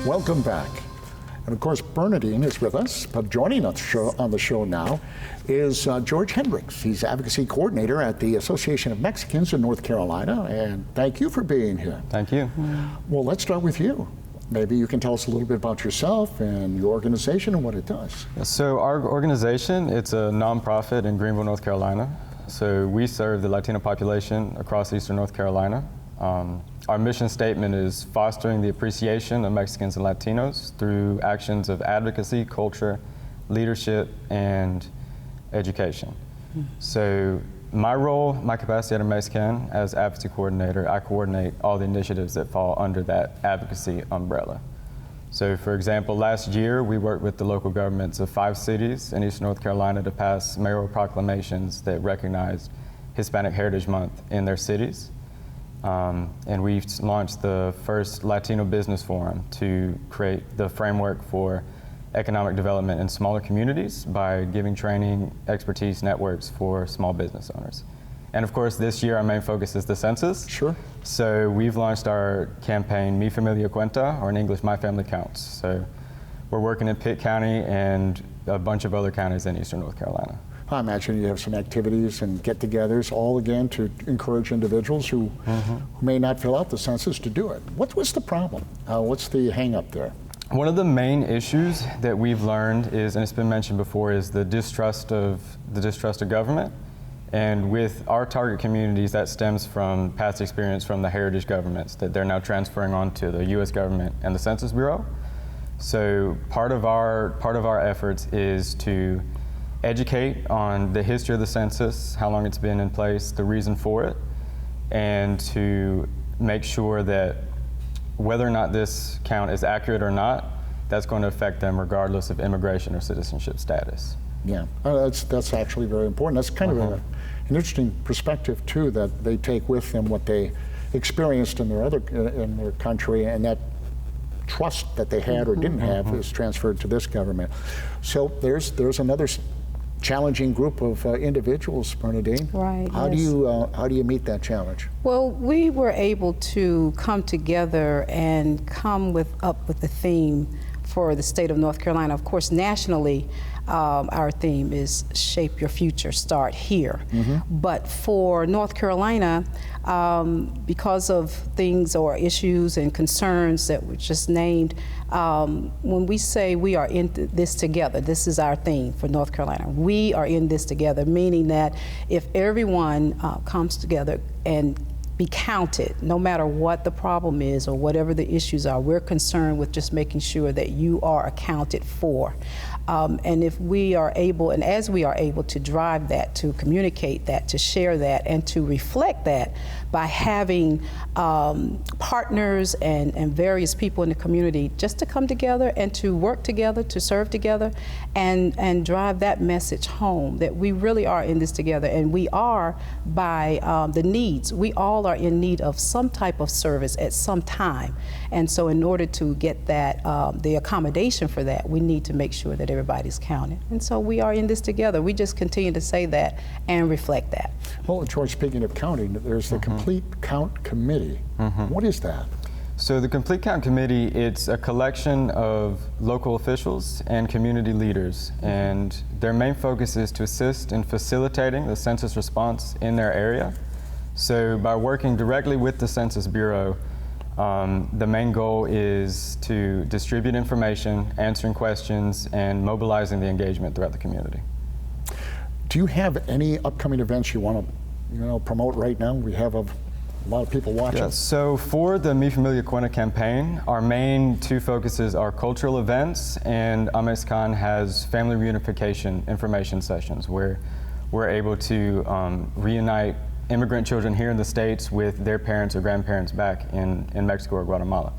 Welcome back. And of course, Bernadine is with us, but joining us on the show now is George Hendricks. He's Advocacy Coordinator at the Association of Mexicans in North Carolina, and thank you for being here. Thank you. Well, let's start with you. Maybe you can tell us a little bit about yourself and your organization and what it does. So our organization, it's a nonprofit in Greenville, North Carolina. So we serve the Latino population across Eastern North Carolina. Our mission statement is fostering the appreciation of Mexicans and Latinos through actions of advocacy, culture, leadership, and education. So my role, my capacity at a Mexican as advocacy coordinator, I coordinate all the initiatives that fall under that advocacy umbrella. So for example, last year we worked with the local governments of 5 cities in Eastern North Carolina to pass mayoral proclamations that recognized Hispanic Heritage Month in their cities. And we've launched the first Latino Business Forum to create the framework for economic development in smaller communities by giving training, expertise, networks for small business owners. And of course, this year our main focus is the census. Sure. So we've launched our campaign, Mi Familia Cuenta, or in English, My Family Counts. So we're working in Pitt County and a bunch of other counties in Eastern North Carolina. I imagine you have some activities and get-togethers, all again to encourage individuals who may not fill out the census to do it. What's the problem? What's the hang-up there? One of the main issues that we've learned is, and it's been mentioned before, is the distrust of government. And with our target communities, that stems from past experience from the heritage governments that they're now transferring on to the U.S. government and the Census Bureau. So part of our efforts is to educate on the history of the census, how long it's been in place, the reason for it, and to make sure that whether or not this count is accurate or not, that's going to affect them regardless of immigration or citizenship status. Yeah, that's actually very important. That's kind of an interesting perspective too, that they take with them what they experienced in their country, and that trust that they had or didn't have is transferred to this government. So there's another challenging group of individuals, Bernadine. Right. How do you meet that challenge? Well, we were able to come together and come up with a theme for the state of North Carolina. Of course, nationally, our theme is Shape Your Future, Start Here. But for North Carolina, because of things or issues and concerns that were just named, when we say we are in this together, this is our theme for North Carolina. We are in this together, meaning that if everyone comes together and be counted, no matter what the problem is or whatever the issues are, we're concerned with just making sure that you are accounted for. And if we are able, and as we are able to drive that, to communicate that, to share that, and to reflect that by having partners and various people in the community just to come together and to work together, to serve together, and drive that message home that we really are in this together. And we are by the needs. We all are in need of some type of service at some time. And so in order to get that, the accommodation for that, we need to make sure that everybody's counted. And so we are in this together. We just continue to say that and reflect that. Well, George, speaking of counting, there's the Complete Count Committee. What is that? So the Complete Count Committee, it's a collection of local officials and community leaders, and their main focus is to assist in facilitating the census response in their area. So by working directly with the Census Bureau, the main goal is to distribute information, answering questions, and mobilizing the engagement throughout the community. Do you have any upcoming events you want to promote right now? We have a lot of people watching. Yeah, so for the Mi Familia Cuenta campaign, our main 2 focuses are cultural events, and Amezcan has family reunification information sessions where we're able to reunite immigrant children here in the States with their parents or grandparents back in Mexico or Guatemala.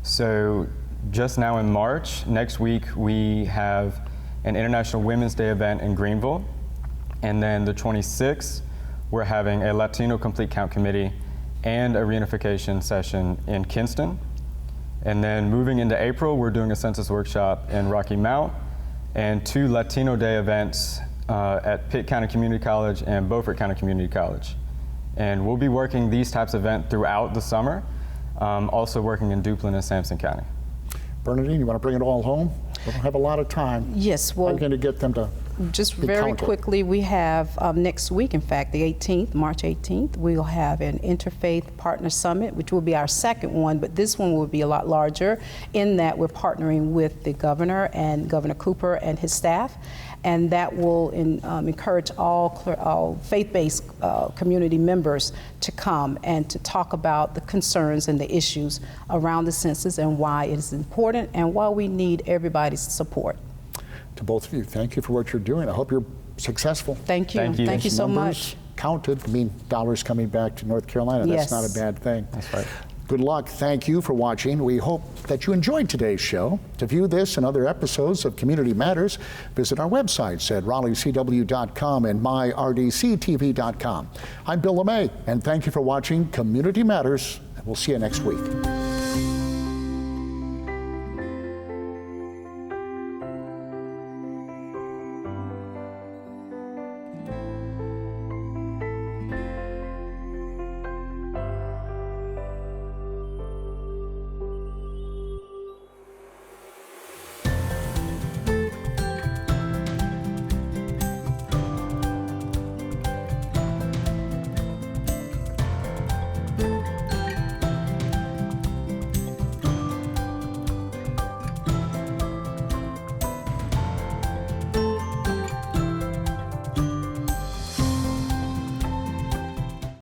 So just now in March, next week, we have an International Women's Day event in Greenville. And then the 26th, we're having a Latino Complete Count Committee and a reunification session in Kinston. And then moving into April, we're doing a census workshop in Rocky Mount and 2 Latino Day events at Pitt County Community College and Beaufort County Community College. And we'll be working these types of events throughout the summer, also working in Duplin and Sampson County. Bernadine, you want to bring it all home? We don't have a lot of time. Yes, How are well, you going to get them to just be very counted? quickly, we have next week, in fact, the 18th, March 18th, we'll have an Interfaith Partner Summit, which will be our second one, but this one will be a lot larger in that we're partnering with the governor and Governor Cooper and his staff, and that will encourage all faith-based community members to come and to talk about the concerns and the issues around the census and why it is important and why we need everybody's support. To both of you, thank you for what you're doing. I hope you're successful. Thank you. Thank you. Thank you so Numbers much. counted mean dollars coming back to North Carolina. That's Yes. not a bad thing. That's right. Good luck. Thank you for watching. We hope that you enjoyed today's show. To view this and other episodes of Community Matters, visit our websites at raleighcw.com and myrdctv.com. I'm Bill LeMay, and thank you for watching Community Matters, and we'll see you next week.